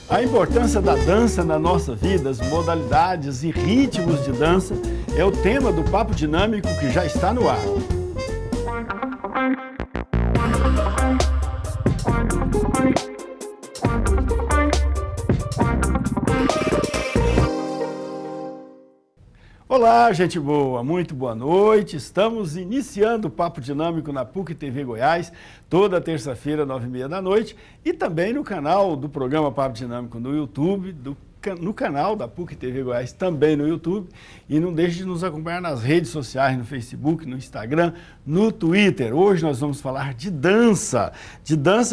A importância da dança na nossa vida, as modalidades e ritmos de dança é o tema do Papo Dinâmico que já está no ar. Olá, gente boa, muito boa noite. Estamos iniciando o Papo Dinâmico na PUC TV Goiás, toda terça-feira, 9h30 da noite, e também no canal do programa Papo Dinâmico no YouTube, no canal da PUC TV Goiás, também no YouTube. E não deixe de nos acompanhar nas redes sociais, no Facebook, no Instagram, no Twitter. Hoje nós vamos falar de dança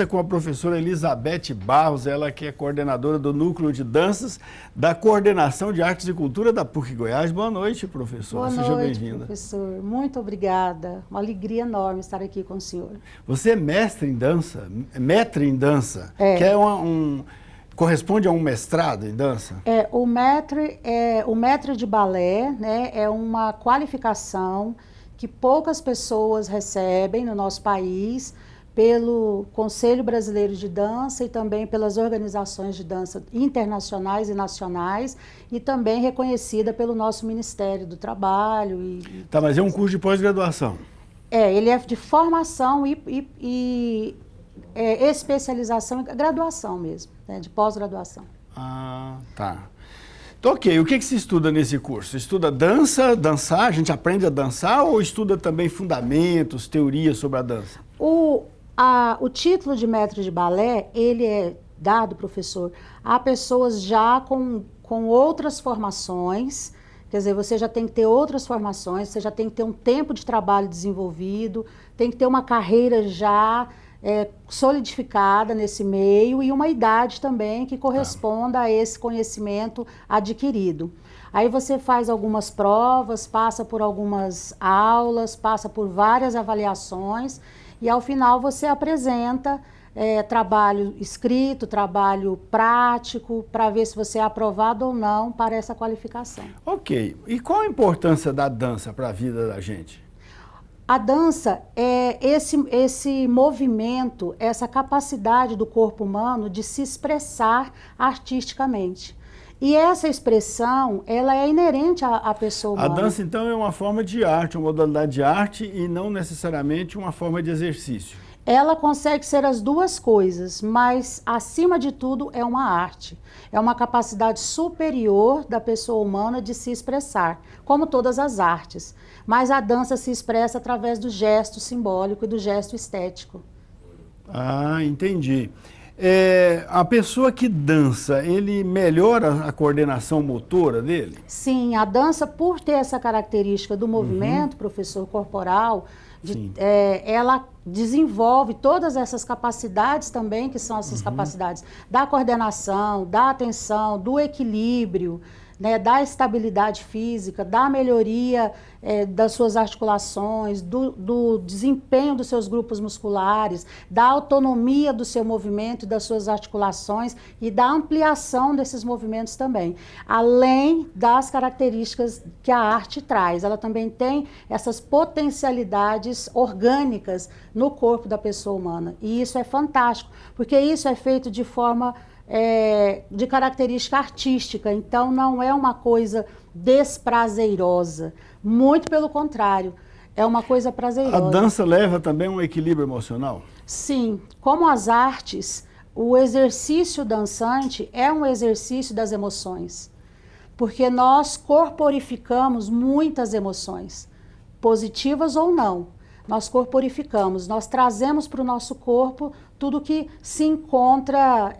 com a professora Elizabeth Barros, ela que é coordenadora do Núcleo de Danças da Coordenação de Artes e Cultura da PUC Goiás. Boa noite, professora. Seja bem-vinda. Boa noite, professor. Muito obrigada. Uma alegria enorme estar aqui com o senhor. Você é mestre em dança, maître em dança, que é corresponde a um mestrado em dança? O maître de balé, né, é uma qualificação que poucas pessoas recebem no nosso país pelo Conselho Brasileiro de Dança e também pelas organizações de dança internacionais e nacionais e também reconhecida pelo nosso Ministério do Trabalho. Tá, mas é um curso de pós-graduação? Ele é de formação e especialização, graduação mesmo, né, de pós-graduação. Ah, tá. Então, ok, o que se estuda nesse curso? Estuda dançar, a gente aprende a dançar ou estuda também fundamentos, teorias sobre a dança? O título de maître de balé, ele é dado, professor, a pessoas já com outras formações. Quer dizer, você já tem que ter outras formações, você já tem que ter um tempo de trabalho desenvolvido, tem que ter uma carreira já solidificada nesse meio e uma idade também que corresponda a esse conhecimento adquirido. Aí você faz algumas provas, passa por algumas aulas, passa por várias avaliações e ao final você apresenta trabalho escrito, trabalho prático, para ver se você é aprovado ou não para essa qualificação. Ok. E qual a importância da dança para a vida da gente? A dança é esse movimento, essa capacidade do corpo humano de se expressar artisticamente. E essa expressão, ela é inerente à pessoa humana. A dança, então, é uma forma de arte, uma modalidade de arte e não necessariamente uma forma de exercício. Ela consegue ser as duas coisas, mas, acima de tudo, é uma arte. É uma capacidade superior da pessoa humana de se expressar, como todas as artes. Mas a dança se expressa através do gesto simbólico e do gesto estético. Ah, entendi. A pessoa que dança, ele melhora a coordenação motora dele? Sim, a dança, por ter essa característica do movimento, professor, corporal, ela desenvolve todas essas capacidades também, que são essas capacidades da coordenação, da atenção, do equilíbrio, né, da estabilidade física, da melhoria das suas articulações, do desempenho dos seus grupos musculares, da autonomia do seu movimento e das suas articulações e da ampliação desses movimentos também. Além das características que a arte traz, ela também tem essas potencialidades orgânicas no corpo da pessoa humana. E isso é fantástico, porque isso é feito de forma de característica artística, então não é uma coisa desprazerosa, muito pelo contrário, é uma coisa prazerosa. A dança leva também um equilíbrio emocional? Sim, como as artes, o exercício dançante é um exercício das emoções, porque nós corporificamos muitas emoções, positivas ou não. Nós corporificamos, nós trazemos para o nosso corpo tudo que se encontra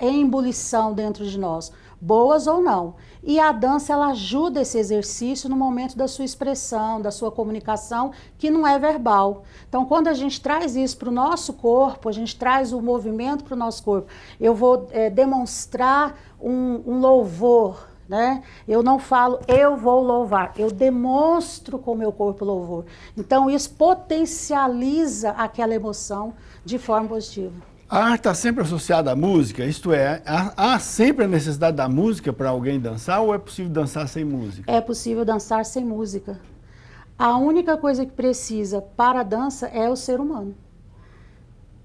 em ebulição dentro de nós, boas ou não. E a dança, ela ajuda esse exercício no momento da sua expressão, da sua comunicação, que não é verbal. Então, quando a gente traz isso para o nosso corpo, a gente traz o movimento para o nosso corpo, eu vou demonstrar um louvor, né? Eu não falo, eu vou louvar, eu demonstro com o meu corpo louvor. Então, isso potencializa aquela emoção de forma positiva. A arte está sempre associada à música, isto é, há sempre a necessidade da música para alguém dançar ou é possível dançar sem música? É possível dançar sem música. A única coisa que precisa para a dança é o ser humano.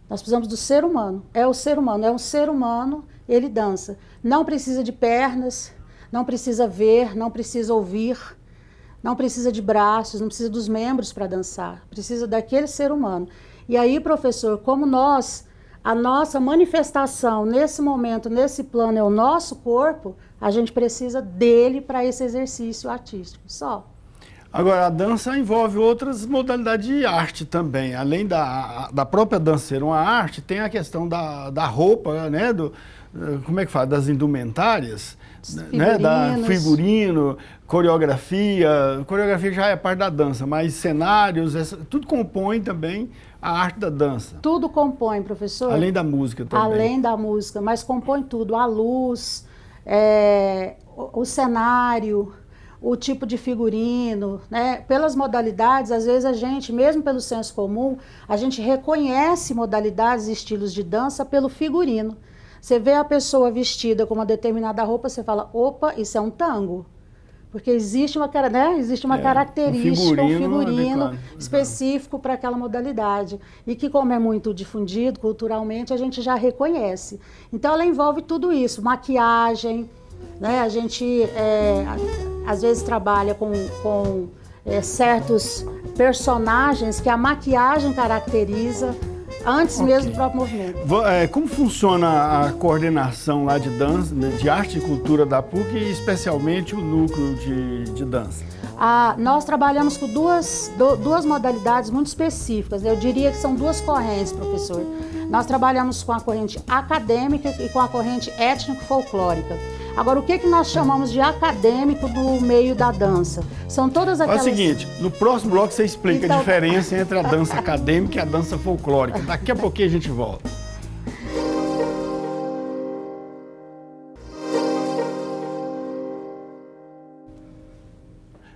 Nós precisamos do ser humano. É o ser humano, é um ser humano, ele dança. Não precisa de pernas, não precisa ver, não precisa ouvir, não precisa de braços, não precisa dos membros para dançar. Precisa daquele ser humano. E aí, professor, como a nossa manifestação nesse momento, nesse plano é o nosso corpo, a gente precisa dele para esse exercício artístico, só. Agora, a dança envolve outras modalidades de arte também. Além da própria dança ser uma arte, tem a questão da roupa, né? Como é que fala? Das indumentárias, né? Da figurino, coreografia. Coreografia já é parte da dança, mas cenários, tudo compõe também a arte da dança. Tudo compõe, professor. Além da música também. Além da música, mas compõe tudo. A luz, o cenário, o tipo de figurino, né? Pelas modalidades, às vezes a gente, mesmo pelo senso comum, a gente reconhece modalidades e estilos de dança pelo figurino. Você vê a pessoa vestida com uma determinada roupa, você fala, opa, isso é um tango. Porque existe uma característica, um figurino específico para aquela modalidade. E que, como é muito difundido culturalmente, a gente já reconhece. Então, ela envolve tudo isso, maquiagem, né? A gente, às vezes, trabalha com certos personagens que a maquiagem caracteriza antes mesmo do próprio movimento. Como funciona a coordenação lá de dança, de arte e cultura da PUC, e especialmente o núcleo de dança? Nós trabalhamos com duas modalidades muito específicas. Eu diria que são duas correntes, professor. Nós trabalhamos com a corrente acadêmica e com a corrente étnico-folclórica. Agora, o que nós chamamos de acadêmico do meio da dança? São todas aquelas... É o seguinte, no próximo bloco você explica a diferença entre a dança acadêmica e a dança folclórica. Daqui a pouquinho a gente volta.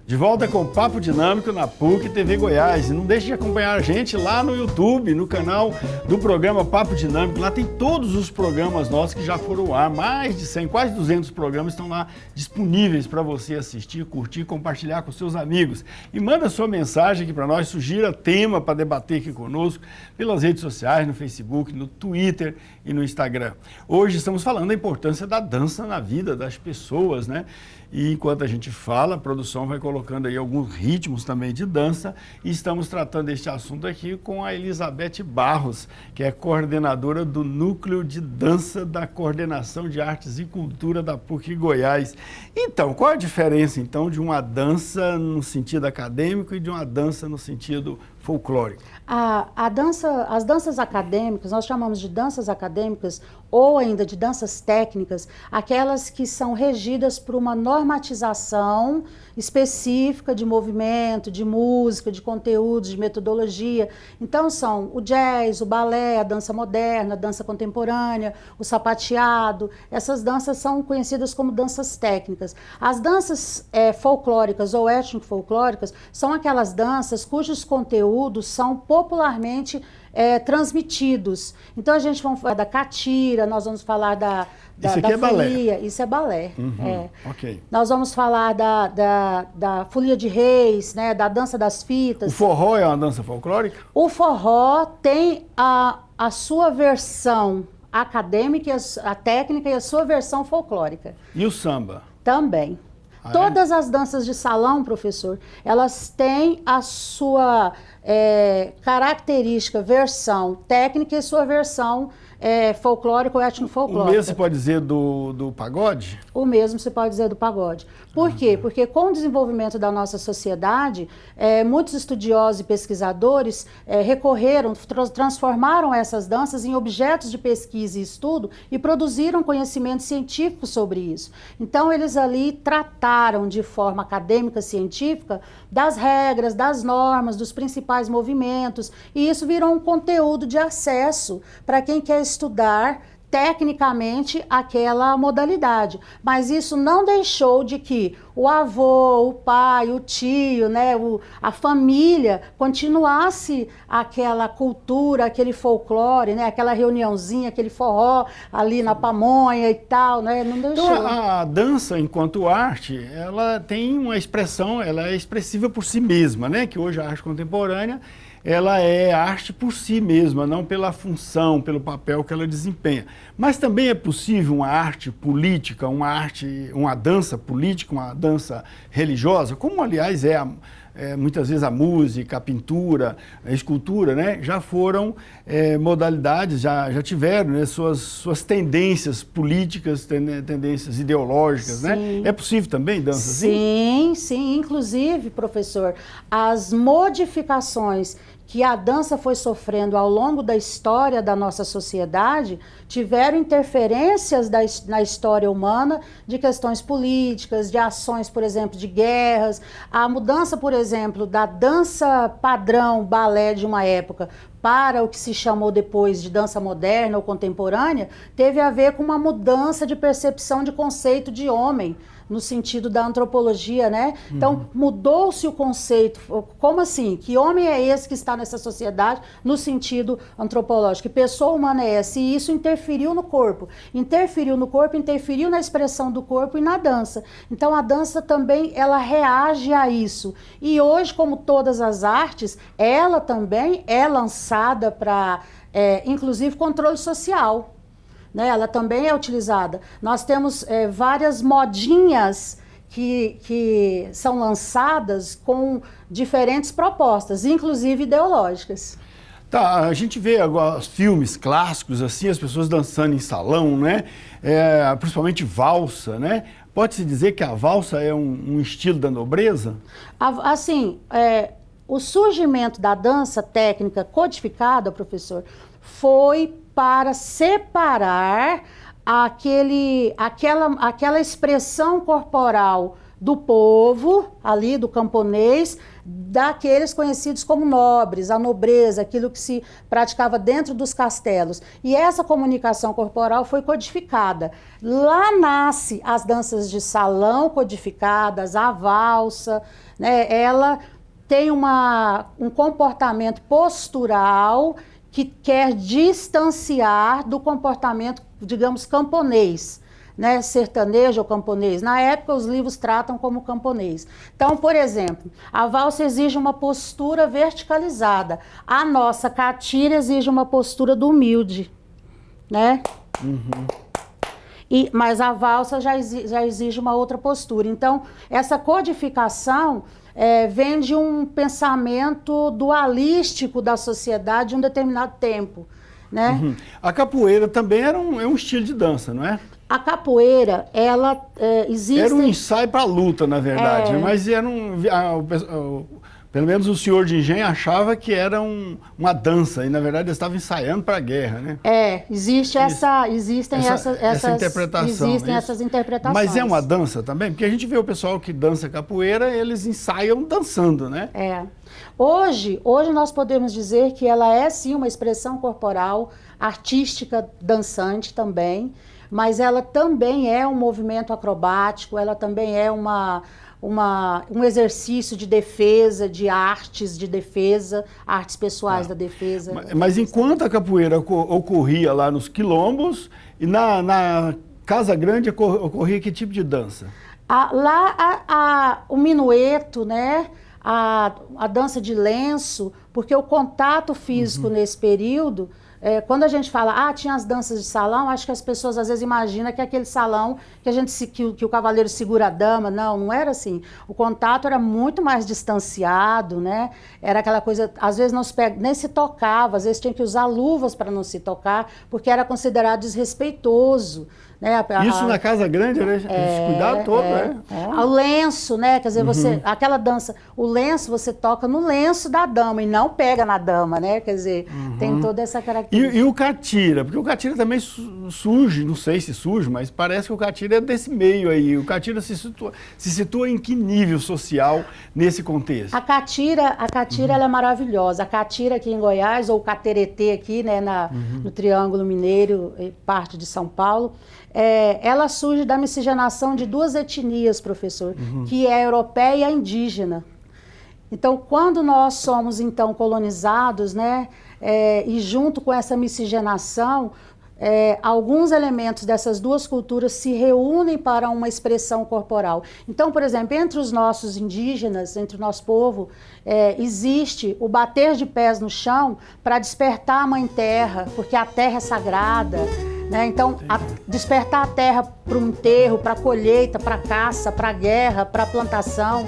De volta com o Papo Dinâmico na PUC TV Goiás. E não deixe de acompanhar a gente lá no YouTube, no canal do programa Papo Dinâmico. Lá tem todos os programas nossos que já foram ao ar. Mais de 100, quase 200 programas estão lá disponíveis para você assistir, curtir, compartilhar com seus amigos. E manda sua mensagem aqui para nós, sugira tema para debater aqui conosco pelas redes sociais, no Facebook, no Twitter e no Instagram. Hoje estamos falando da importância da dança na vida das pessoas, né? E enquanto a gente fala, a produção vai colocando aí alguns ritmos também de dança e estamos tratando este assunto aqui com a Elizabeth Barros, que é coordenadora do Núcleo de Dança da Coordenação de Artes e Cultura da PUC Goiás. Então, qual a diferença então de uma dança no sentido acadêmico e de uma dança no sentido folclórico? As danças acadêmicas, nós chamamos de danças acadêmicas ou ainda de danças técnicas, aquelas que são regidas por uma normatização específica de movimento, de música, de conteúdos, de metodologia. Então são o jazz, o balé, a dança moderna, a dança contemporânea, o sapateado. Essas danças são conhecidas como danças técnicas. As danças folclóricas ou étnico-folclóricas são aquelas danças cujos conteúdos são popularmente transmitidos. Então a gente vai falar da catira, nós vamos falar da folia, isso é balé. Okay. Nós vamos falar da folia de reis, né, da dança das fitas. O forró é uma dança folclórica? O forró tem a sua versão acadêmica, a técnica e a sua versão folclórica. E o samba? Também. Todas as danças de salão, professor, elas têm a sua característica, versão técnica e sua versão folclórica ou etnofolclórica. O mesmo se pode dizer do pagode? O mesmo se pode dizer do pagode. Por quê? Porque com o desenvolvimento da nossa sociedade, muitos estudiosos e pesquisadores recorreram, transformaram essas danças em objetos de pesquisa e estudo e produziram conhecimento científico sobre isso. Então, eles ali trataram de forma acadêmica, científica, das regras, das normas, dos principais movimentos, e isso virou um conteúdo de acesso para quem quer estudar tecnicamente aquela modalidade, mas isso não deixou de que o avô, o pai, o tio, né, a família continuasse aquela cultura, aquele folclore, né, aquela reuniãozinha, aquele forró ali na pamonha e tal, né, não deixou. Então a dança enquanto arte, ela tem uma expressão, ela é expressiva por si mesma, né, que hoje a arte contemporânea ela é arte por si mesma, não pela função, pelo papel que ela desempenha. Mas também é possível uma arte política, uma dança política, uma dança religiosa, como aliás muitas vezes a música, a pintura, a escultura, né, já foram modalidades, já tiveram, né, suas tendências políticas, tendências ideológicas, né? É possível também dança assim? Sim. Inclusive, professor, as modificações que a dança foi sofrendo ao longo da história da nossa sociedade tiveram interferências na história humana de questões políticas, de ações, por exemplo, de guerras. A mudança, por exemplo, da dança padrão balé de uma época para o que se chamou depois de dança moderna ou contemporânea, teve a ver com uma mudança de percepção de conceito de homem, no sentido da antropologia, né? Então, mudou-se o conceito. Como assim? Que homem é esse que está nessa sociedade no sentido antropológico? Que pessoa humana é essa? E isso interferiu no corpo. Interferiu na expressão do corpo e na dança. Então, a dança também, ela reage a isso. E hoje, como todas as artes, ela também é lançada para, inclusive, controle social. Né, ela também é utilizada. Nós temos várias modinhas que são lançadas com diferentes propostas, inclusive ideológicas. Tá, a gente vê agora filmes clássicos, assim, as pessoas dançando em salão, né? Principalmente valsa, né? Pode-se dizer que a valsa é um estilo da nobreza? Assim, o surgimento da dança técnica codificada, professor, foi para separar aquela expressão corporal do povo, ali do camponês, daqueles conhecidos como nobres, a nobreza, aquilo que se praticava dentro dos castelos. E essa comunicação corporal foi codificada. Lá nasce as danças de salão codificadas, a valsa, né? Ela tem um comportamento postural que quer distanciar do comportamento, digamos, camponês, né? Sertanejo ou camponês. Na época, os livros tratam como camponês. Então, por exemplo, a valsa exige uma postura verticalizada. A nossa catira exige uma postura do humilde, né? Mas a valsa já exige uma outra postura. Então, essa codificação vem de um pensamento dualístico da sociedade de um determinado tempo, né? A capoeira também é um estilo de dança, não é? A capoeira, ela existe... Era um ensaio para a luta, na verdade, mas era pelo menos o senhor de engenho achava que era uma dança, e na verdade eles estavam ensaiando para a guerra, né? Existem essas interpretações. Mas é uma dança também? Porque a gente vê o pessoal que dança capoeira, eles ensaiam dançando, né? Hoje nós podemos dizer que ela é sim uma expressão corporal, artística, dançante também, mas ela também é um movimento acrobático, ela também é um exercício de defesa, de artes pessoais da defesa. Mas enquanto a capoeira ocorria lá nos quilombos, e na Casa Grande ocorria que tipo de dança? O minueto, né? A dança de lenço, porque o contato físico nesse período... quando a gente fala, tinha as danças de salão, acho que as pessoas às vezes imaginam que é aquele salão que o cavaleiro segura a dama. Não era assim. O contato era muito mais distanciado, né? Era aquela coisa, às vezes nem se tocava, às vezes tinha que usar luvas para não se tocar, porque era considerado desrespeitoso. Né? Isso na Casa Grande, né? Esse cuidado todo, né? O lenço, né? Quer dizer, aquela dança, o lenço você toca no lenço da dama e não pega na dama, né? Quer dizer, tem toda essa característica. E o catira? Porque o catira também surge, não sei se surge, mas parece que o catira é desse meio aí. O catira se situa em que nível social nesse contexto? A catira ela é maravilhosa. A catira aqui em Goiás, ou o cateretê aqui, né, no Triângulo Mineiro, parte de São Paulo, ela surge da miscigenação de duas etnias, professor, que é a europeia e a indígena. Então, quando nós somos, então, colonizados, né, e junto com essa miscigenação, alguns elementos dessas duas culturas se reúnem para uma expressão corporal. Então, por exemplo, entre os nossos indígenas, entre o nosso povo, existe o bater de pés no chão para despertar a Mãe Terra, porque a terra é sagrada, né? Então, despertar a terra para o enterro, para a colheita, para a caça, para a guerra, para a plantação.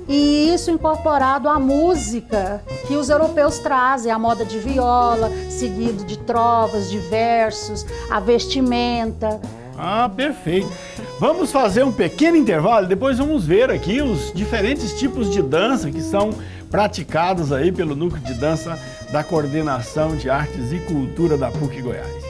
E isso incorporado à música que os europeus trazem, a moda de viola, seguido de trovas, de versos, a vestimenta. Ah, perfeito. Vamos fazer um pequeno intervalo, depois vamos ver aqui os diferentes tipos de dança que são praticados aí pelo Núcleo de Dança da Coordenação de Artes e Cultura da PUC Goiás.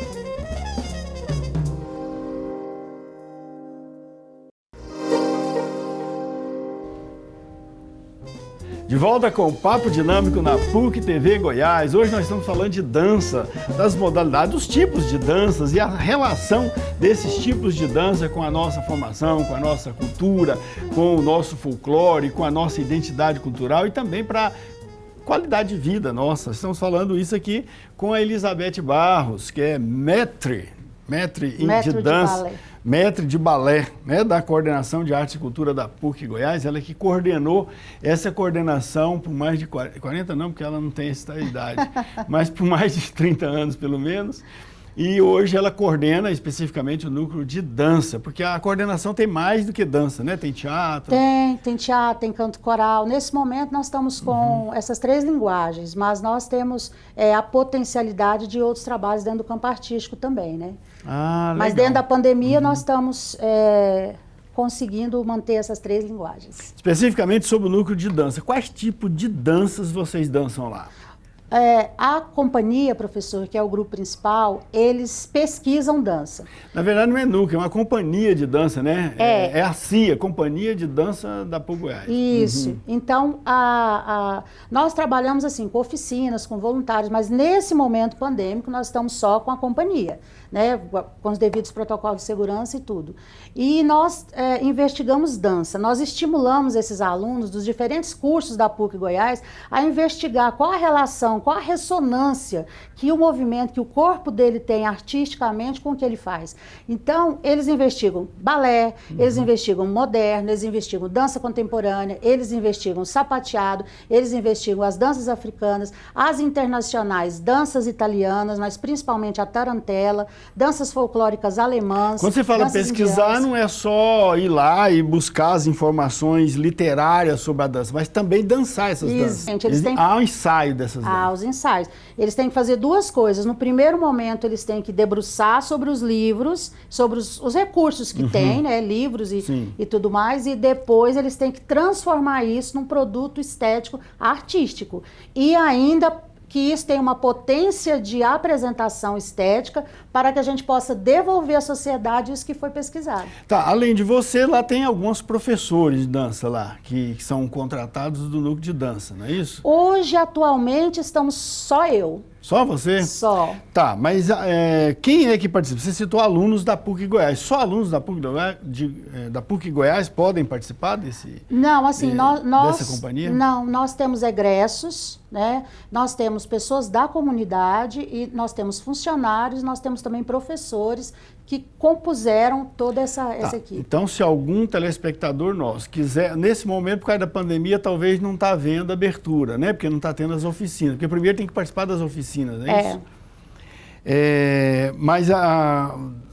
De volta com o Papo Dinâmico na PUC TV Goiás. Hoje nós estamos falando de dança, das modalidades, dos tipos de danças e a relação desses tipos de dança com a nossa formação, com a nossa cultura, com o nosso folclore, com a nossa identidade cultural e também para qualidade de vida nossa. Estamos falando isso aqui com a Elizabeth Barros, que é maître de dança. Maître de balé, né, da Coordenação de Arte e Cultura da PUC Goiás, ela que coordenou essa coordenação por mais de 40 não, porque ela não tem essa idade, mas por mais de 30 anos pelo menos. E hoje ela coordena especificamente o núcleo de dança, porque a coordenação tem mais do que dança, né? Tem teatro. Tem teatro, tem canto coral. Nesse momento nós estamos com essas 3 linguagens, mas nós temos a potencialidade de outros trabalhos dentro do campo artístico também, né? Ah, legal. Mas dentro da pandemia nós estamos conseguindo manter essas 3 linguagens. Especificamente sobre o núcleo de dança, quais tipos de danças vocês dançam lá? A companhia, professor, que é o grupo principal, eles pesquisam dança. Na verdade não é núcleo, é uma companhia de dança, né? É a CIA, Companhia de Dança da PUC Goiás. Isso. Então, nós trabalhamos assim com oficinas, com voluntários, mas nesse momento pandêmico nós estamos só com a companhia, né? Com os devidos protocolos de segurança e tudo. E nós investigamos dança. Nós estimulamos esses alunos dos diferentes cursos da PUC Goiás a investigar qual a relação, qual a ressonância que o movimento, que o corpo dele tem artisticamente com o que ele faz. Então, eles investigam balé, eles investigam moderno, eles investigam dança contemporânea, eles investigam sapateado, eles investigam as danças africanas, as internacionais, danças italianas, mas principalmente a tarantela, danças folclóricas alemãs. Quando você fala pesquisar, indianas, não é só ir lá e buscar as informações literárias sobre a dança, mas também dançar essas danças. Há um ensaio dessas danças. Os ensaios. Eles têm que fazer 2 coisas. No primeiro momento, eles têm que debruçar sobre os livros, sobre os recursos que tem, né? Livros e tudo mais. E depois eles têm que transformar isso num produto estético artístico. E ainda que isso tenha uma potência de apresentação estética para que a gente possa devolver à sociedade isso que foi pesquisado. Tá, além de você, lá tem alguns professores de dança lá, que são contratados do núcleo de dança, não é isso? Hoje, atualmente, estamos só eu. Só você? Só. Tá, mas quem é que participa? Você citou alunos da PUC Goiás. Só alunos da PUC Goiás podem participar desse? Não, assim, dessa companhia? Não, nós temos egressos, né? Nós temos pessoas da comunidade e nós temos funcionários, nós temos também professores que compuseram toda essa equipe. Então, se algum telespectador nosso quiser, nesse momento, por causa da pandemia, talvez não está havendo abertura, né? Porque não está tendo as oficinas. Porque primeiro tem que participar das oficinas, não é isso? Mas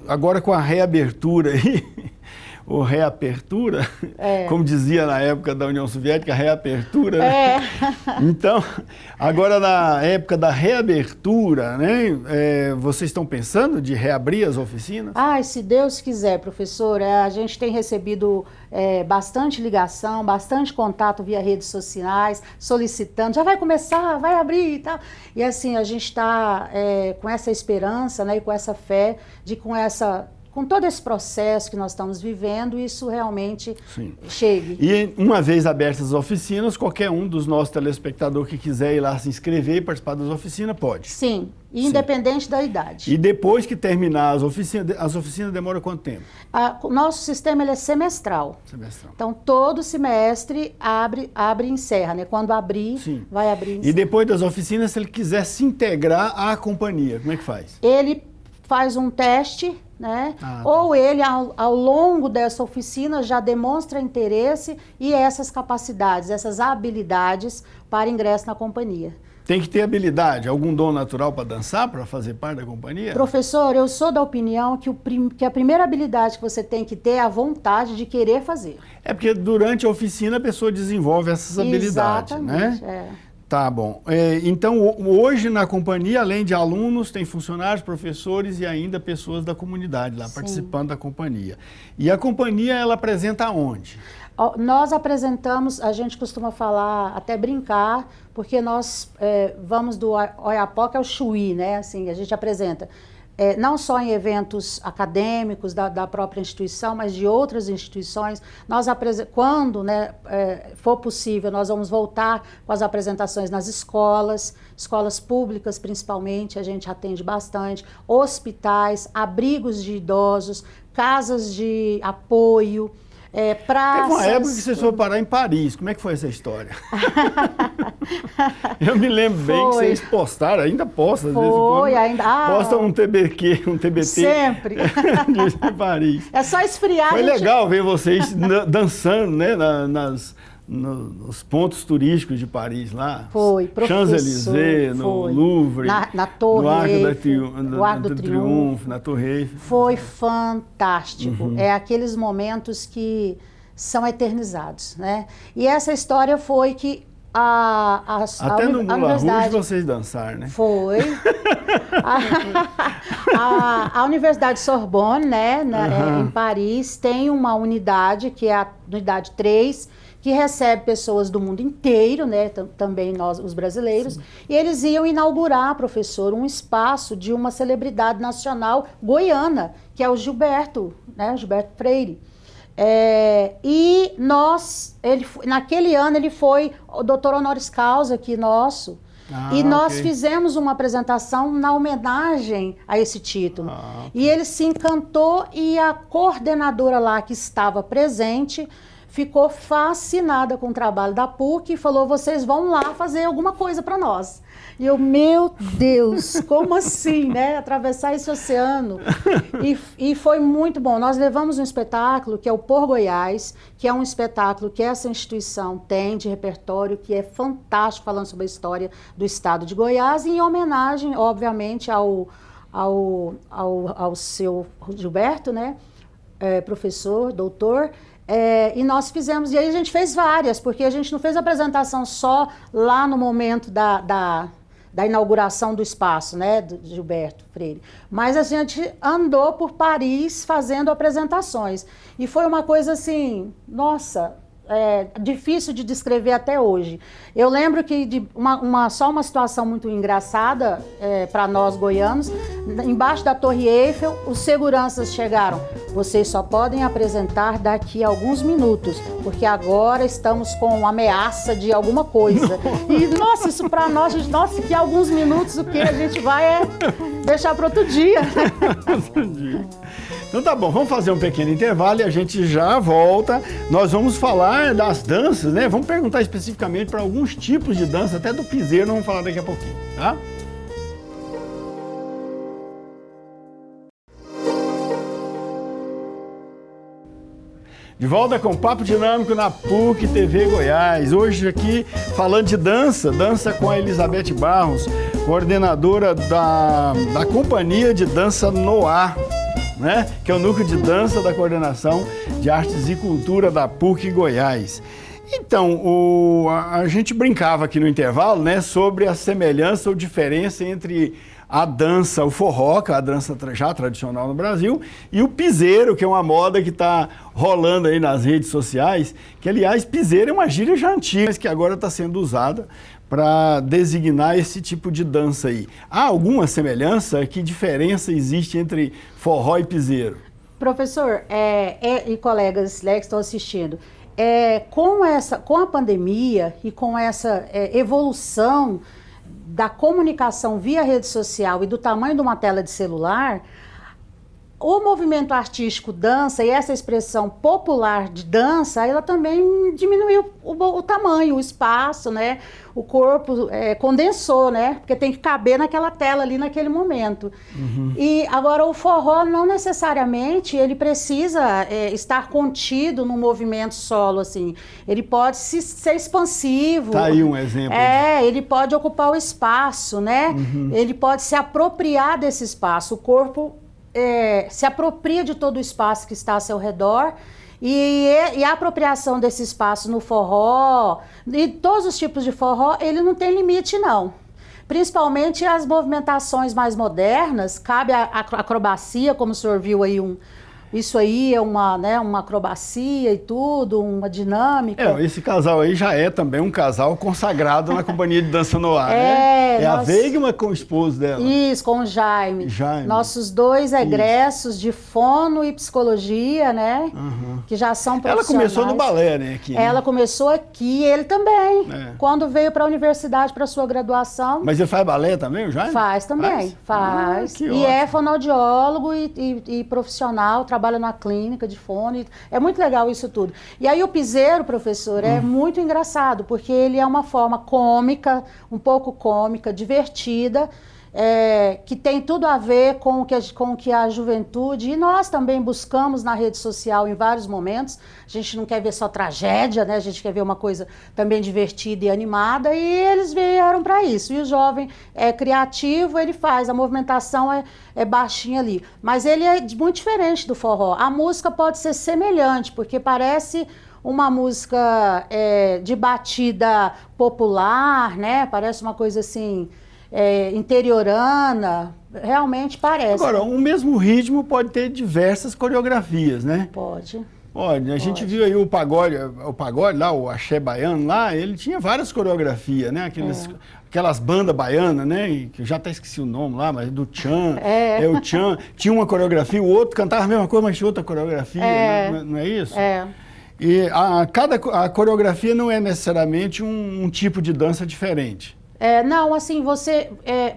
agora com a reabertura aí, ou reapertura, como dizia na época da União Soviética, reapertura, né? Então, agora na época da reabertura, né, vocês estão pensando de reabrir as oficinas? Se Deus quiser, professor, a gente tem recebido bastante ligação, bastante contato via redes sociais, solicitando, já vai começar, vai abrir e tal. E assim, a gente está com essa esperança, né, e com essa fé de com todo esse processo que nós estamos vivendo, isso realmente chegue. E uma vez abertas as oficinas, qualquer um dos nossos telespectadores que quiser ir lá se inscrever e participar das oficinas, pode? Sim, independente da idade. E depois que terminar as oficinas demoram quanto tempo? O nosso sistema ele é semestral. Então, todo semestre abre e encerra, né? Quando abrir, vai abrir e encerra. E depois das oficinas, se ele quiser se integrar à companhia, como é que faz? Ele faz um teste, né? Tá. Ou ele, ao longo dessa oficina, já demonstra interesse e essas capacidades, essas habilidades para ingresso na companhia. Tem que ter habilidade, algum dom natural para dançar, para fazer parte da companhia? Professor, eu sou da opinião que a primeira habilidade que você tem que ter é a vontade de querer fazer. É porque durante a oficina a pessoa desenvolve essas habilidades, Exatamente, né? Tá bom. Então, hoje na companhia, além de alunos, tem funcionários, professores e ainda pessoas da comunidade lá, participando da companhia. E a companhia, ela apresenta onde? Nós apresentamos, a gente costuma falar, até brincar, porque nós vamos do Oiapoque ao Chuí, né? Assim, a gente apresenta não só em eventos acadêmicos da própria instituição, mas de outras instituições. Quando, né, for possível, nós vamos voltar com as apresentações nas escolas públicas principalmente, a gente atende bastante, hospitais, abrigos de idosos, casas de apoio, praças. Teve uma época que vocês foram parar em Paris. Como é que foi essa história? Eu me lembro bem que vocês postaram, ainda postam, às vezes em quando. Ainda. Postam um TBT. Sempre. De Paris. É só esfriar. Foi legal ver vocês dançando, né, nos pontos turísticos de Paris lá. Foi, professor. Champs-Élysées, no Louvre, na Torre Eiffel, no Arco do Triunfo, na Torre Eiffel. Foi fantástico. É aqueles momentos que são eternizados, né? E essa história foi que até no Moulin Rouge vocês dançaram, né? Foi. A Universidade Sorbonne, né, em Paris, tem uma unidade, que é a unidade 3, que recebe pessoas do mundo inteiro, né, também nós, os brasileiros. Sim. E eles iam inaugurar, professor, um espaço de uma celebridade nacional goiana, que é o Gilberto, né, Gilberto Freire. E naquele ano ele foi o doutor honoris causa aqui nosso, e nós fizemos uma apresentação na homenagem a esse título. E ele se encantou e a coordenadora lá que estava presente ficou fascinada com o trabalho da PUC e falou, vocês vão lá fazer alguma coisa para nós. E eu, meu Deus, como assim, né? Atravessar esse oceano. E foi muito bom. Nós levamos um espetáculo que é o Por Goiás, que é um espetáculo que essa instituição tem de repertório, que é fantástico, falando sobre a história do estado de Goiás, e em homenagem, obviamente, ao seu Gilberto, né? Professor, doutor. E nós fizemos, e aí a gente fez várias, porque a gente não fez a apresentação só lá no momento da inauguração do espaço, né, do Gilberto Freire, mas a gente andou por Paris fazendo apresentações, e foi uma coisa assim, nossa, difícil de descrever até hoje. Eu lembro que só uma situação muito engraçada para nós goianos, embaixo da Torre Eiffel, os seguranças chegaram. Vocês só podem apresentar daqui a alguns minutos, porque agora estamos com ameaça de alguma coisa. E, nossa, isso para nós, nossa, que alguns minutos o que a gente vai deixar para outro dia. Outro dia. Então tá bom, vamos fazer um pequeno intervalo e a gente já volta. Nós vamos falar das danças, né? Vamos perguntar especificamente para alguns tipos de dança, até do piseiro, vamos falar daqui a pouquinho, tá? De volta com o Papo Dinâmico na PUC TV Goiás. Hoje aqui falando de dança com a Elizabeth Barros, coordenadora da Companhia de Dança Noá, né? Que é o núcleo de dança da Coordenação de Artes e Cultura da PUC Goiás. Então, a gente brincava aqui no intervalo, né, sobre a semelhança ou diferença entre a dança, o forró, que é a dança já tradicional no Brasil, e o piseiro, que é uma moda que está rolando aí nas redes sociais, que, aliás, piseiro é uma gíria já antiga, mas que agora está sendo usada para designar esse tipo de dança aí. Há alguma semelhança? Que diferença existe entre forró e piseiro? Professor, e colegas, né, que estão assistindo, com a pandemia e com essa evolução da comunicação via rede social e do tamanho de uma tela de celular, o movimento artístico dança e essa expressão popular de dança, ela também diminuiu o tamanho, o espaço, né? O corpo condensou, né? Porque tem que caber naquela tela ali naquele momento. E agora o forró não necessariamente ele precisa estar contido num movimento solo, assim. Ele pode ser expansivo. Tá aí um exemplo. Ele pode ocupar o espaço, né? Ele pode se apropriar desse espaço. O corpo se apropria de todo o espaço que está ao seu redor e a apropriação desse espaço no forró, e todos os tipos de forró, ele não tem limite, não. Principalmente as movimentações mais modernas, cabe a acrobacia, como o senhor viu aí isso aí é uma acrobacia e tudo, uma dinâmica. Esse casal aí já é também um casal consagrado na Companhia de Dança Noir, né? A Weigman com o esposo dela. Isso, com o Jaime. Nossos 2 egressos de fono e psicologia, né? Que já são profissionais. Ela começou no balé, né? Aqui, né? Ela começou aqui, ele também. Quando veio para a universidade para sua graduação. Mas ele faz balé também, o Jaime? Faz também, faz. E é fonoaudiólogo e profissional, trabalha na clínica de fono. É muito legal isso tudo. E aí o piseiro, professor, é muito engraçado, porque ele é uma forma cômica, um pouco cômica, divertida, que tem tudo a ver com o que a juventude, e nós também buscamos na rede social em vários momentos. A gente não quer ver só tragédia, né? A gente quer ver uma coisa também divertida e animada, e eles vieram para isso. E o jovem é criativo, ele faz, a movimentação é baixinha ali. Mas ele é muito diferente do forró. A música pode ser semelhante, porque parece uma música de batida popular, né? Parece uma coisa assim... interiorana, realmente parece. Agora, o mesmo ritmo pode ter diversas coreografias, né? Pode. Olha, a gente viu aí o pagode lá, o axé baiano lá, ele tinha várias coreografias, né? Aquelas bandas baianas, né? Que eu já até esqueci o nome lá, mas do Tchan. O Tchan tinha uma coreografia, o outro cantava a mesma coisa, mas tinha outra coreografia, não é isso? E a coreografia não é necessariamente um tipo de dança diferente. Não, assim, você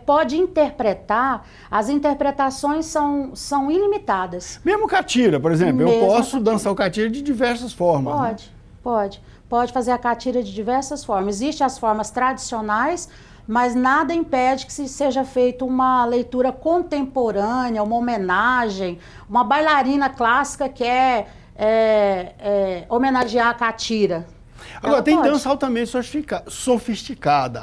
pode interpretar, as interpretações são ilimitadas. Mesmo catira, por exemplo, eu posso dançar o catira de diversas formas. Pode fazer a catira de diversas formas. Existem as formas tradicionais, mas nada impede que seja feita uma leitura contemporânea, uma homenagem, uma bailarina clássica que homenagear a catira. Agora, tem dança altamente sofisticada,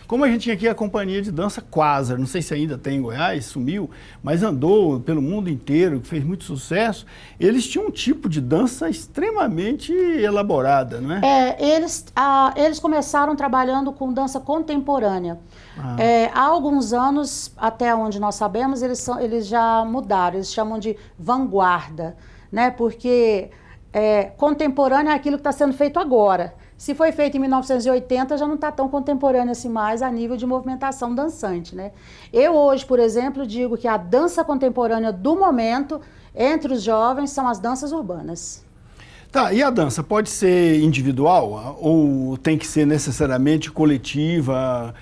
como a gente tinha aqui a companhia de dança Quasar, não sei se ainda tem em Goiás, sumiu, mas andou pelo mundo inteiro, fez muito sucesso. Eles tinham um tipo de dança extremamente elaborada, não é? Eles começaram trabalhando com dança contemporânea. Há alguns anos, até onde nós sabemos, eles já mudaram, eles chamam de vanguarda, né? Porque... contemporâneo é aquilo que está sendo feito agora. Se foi feito em 1980, já não está tão contemporâneo assim mais a nível de movimentação dançante, né? Eu hoje, por exemplo, digo que a dança contemporânea do momento, entre os jovens, são as danças urbanas. Tá, e a dança pode ser individual ou tem que ser necessariamente coletiva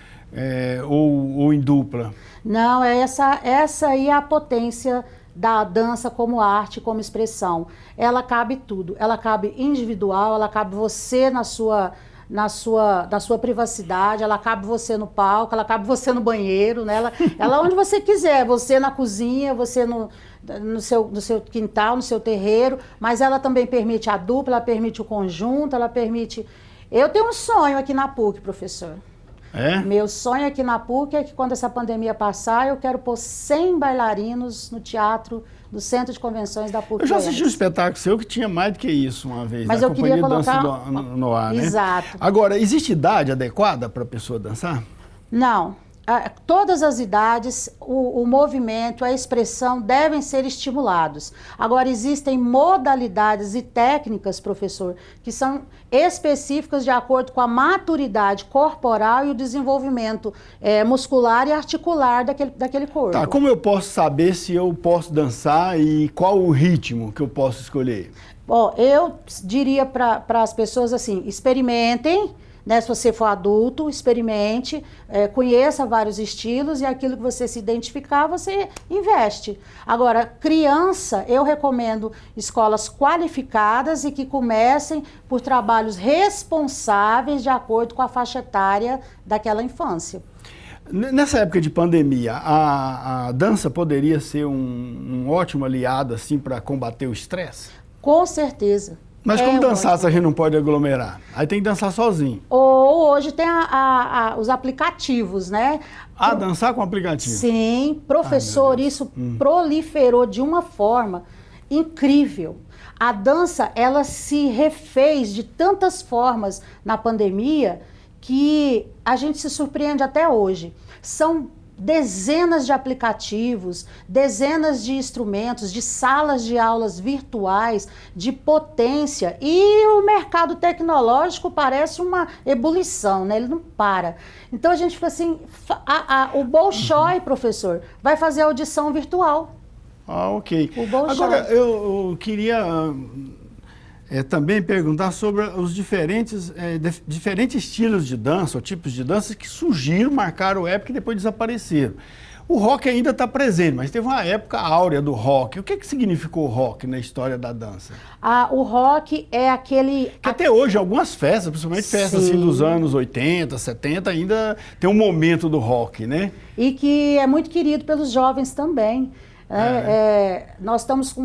ou em dupla? Não, essa aí é a potência da dança como arte, como expressão. Ela cabe tudo. Ela cabe individual, ela cabe você na sua privacidade, ela cabe você no palco, ela cabe você no banheiro, né? Ela onde você quiser, você na cozinha, você no seu quintal, no seu terreiro, mas ela também permite a dupla, ela permite o conjunto, ela permite... Eu tenho um sonho aqui na PUC, professor. Meu sonho aqui na PUC é que quando essa pandemia passar, eu quero pôr 100 bailarinos no teatro do Centro de Convenções da PUC. Eu já assisti um espetáculo seu que tinha mais do que isso uma vez. Mas eu queria colocar... Dança no ar, né? Exato. Agora, existe idade adequada para a pessoa dançar? Não. Todas as idades, o movimento, a expressão devem ser estimulados. Agora, existem modalidades e técnicas, professor, que são específicas de acordo com a maturidade corporal e o desenvolvimento muscular e articular daquele corpo. Tá, como eu posso saber se eu posso dançar e qual o ritmo que eu posso escolher? Bom, eu diria para as pessoas assim, experimentem, né? Se você for adulto, experimente, conheça vários estilos e aquilo que você se identificar, você investe. Agora, criança, eu recomendo escolas qualificadas e que comecem por trabalhos responsáveis de acordo com a faixa etária daquela infância. Nessa época de pandemia, a dança poderia ser um ótimo aliado assim, para combater o estresse? Com certeza. Mas como dançar se a gente não pode aglomerar? Aí tem que dançar sozinho. Ou hoje tem os aplicativos, né? Dançar com aplicativo? Sim, professor, isso proliferou de uma forma incrível. A dança, ela se refez de tantas formas na pandemia que a gente se surpreende até hoje. São dezenas de aplicativos, dezenas de instrumentos, de salas de aulas virtuais, de potência, e o mercado tecnológico parece uma ebulição, né? Ele não para. Então a gente fica assim, o Bolshoi, professor, vai fazer audição virtual. Ok. O Bolshoi. Agora, eu queria também perguntar sobre os diferentes estilos de dança, ou tipos de dança que surgiram, marcaram época e depois desapareceram. O rock ainda está presente, mas teve uma época áurea do rock. O que significou o rock na história da dança? O rock é aquele... Que até hoje, algumas festas, principalmente festas assim, dos anos 80, 70, ainda tem um momento do rock, né? E que é muito querido pelos jovens também. Nós estamos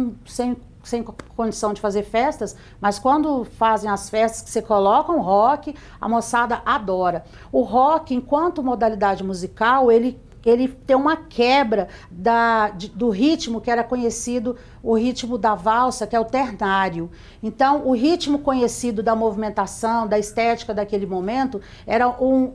sem condição de fazer festas, mas quando fazem as festas que você coloca um rock, a moçada adora. O rock, enquanto modalidade musical, ele tem uma quebra do ritmo que era conhecido, o ritmo da valsa, que é o ternário. Então, o ritmo conhecido da movimentação, da estética daquele momento, era 1,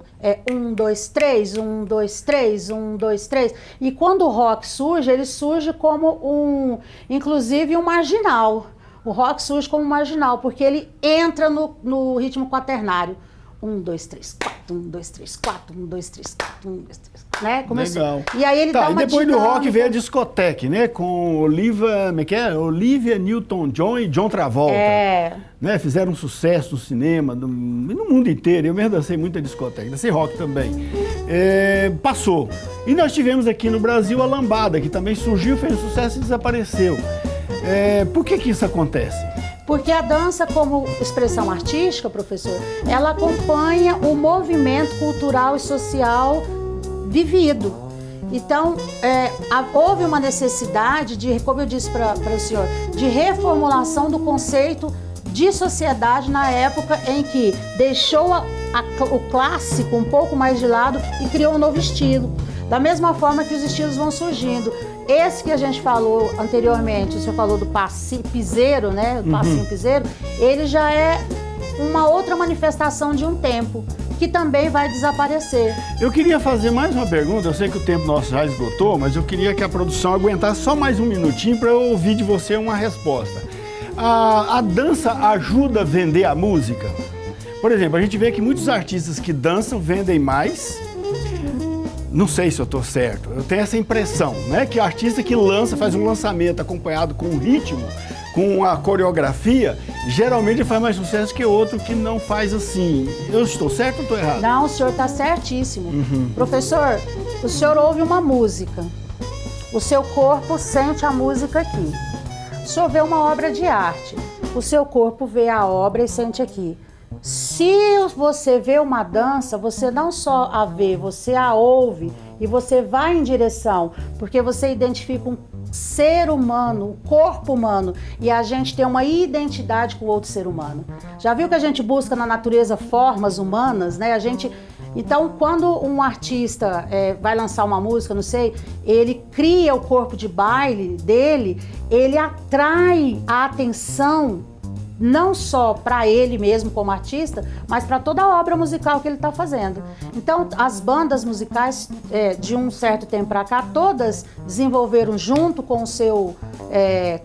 2, 3, 1, 2, 3, 1, 2, 3. E quando o rock surge, ele surge como inclusive um marginal. O rock surge como um marginal, porque ele entra no ritmo quaternário. 1, 2, 3, 4, 1, 2, 3, 4, 1, 2, 3, 4, 1, 2, 3, né? Começou. Legal. E aí ele dá uma depois dinâmica. do rock veio a discoteca, né? Com Olivia Newton-John e John Travolta. Né? Fizeram um sucesso no cinema, no mundo inteiro. Eu mesmo dancei muita discoteca, dancei rock também. Passou. E nós tivemos aqui no Brasil a lambada, que também surgiu, fez sucesso e desapareceu. Por que isso acontece? Porque a dança, como expressão artística, professor, ela acompanha o movimento cultural e social vivido. Então, houve uma necessidade de, como eu disse para o senhor, de reformulação do conceito de sociedade na época em que deixou o clássico um pouco mais de lado e criou um novo estilo. Da mesma forma que os estilos vão surgindo. Esse que a gente falou anteriormente, o senhor falou do piseiro, né? O passinho piseiro, ele já é uma outra manifestação de um tempo, que também vai desaparecer. Eu queria fazer mais uma pergunta, eu sei que o tempo nosso já esgotou, mas eu queria que a produção aguentasse só mais um minutinho para eu ouvir de você uma resposta. A dança ajuda a vender a música? Por exemplo, a gente vê que muitos artistas que dançam vendem mais. Não sei se eu estou certo, eu tenho essa impressão, né? Que o artista que faz um lançamento acompanhado com um ritmo, com a coreografia, geralmente faz mais sucesso que outro que não faz assim. Eu estou certo ou estou errado? Não, o senhor está certíssimo. Professor, o senhor ouve uma música, o seu corpo sente a música aqui. O senhor vê uma obra de arte, o seu corpo vê a obra e sente aqui. Se você vê uma dança, você não só a vê, você a ouve e você vai em direção, porque você identifica um ser humano, um corpo humano, e a gente tem uma identidade com o outro ser humano. Já viu que a gente busca na natureza formas humanas, né? Então, quando um artista vai lançar uma música, não sei, ele cria o corpo de baile dele, ele atrai a atenção não só para ele mesmo como artista, mas para toda a obra musical que ele está fazendo. Então, as bandas musicais, de um certo tempo para cá, todas desenvolveram junto com o seu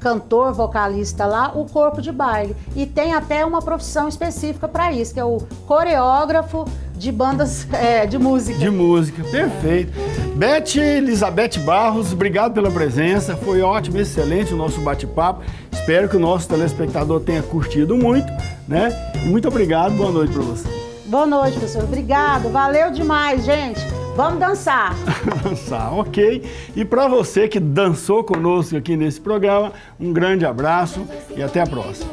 cantor, vocalista lá, o corpo de baile. E tem até uma profissão específica para isso, que é o coreógrafo de bandas de música. De música, perfeito. Beth Elizabeth Barros, obrigado pela presença, foi ótimo, excelente o nosso bate-papo. Espero que o nosso telespectador tenha curtido muito, né? E muito obrigado, boa noite para você. Boa noite, professor. Obrigado. Valeu demais, gente. Vamos dançar. Dançar, ok. E para você que dançou conosco aqui nesse programa, um grande abraço e até a próxima.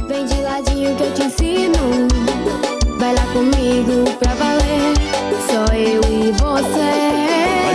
Vem de ladinho que eu te ensino. Vai lá comigo pra valer. Só eu e você.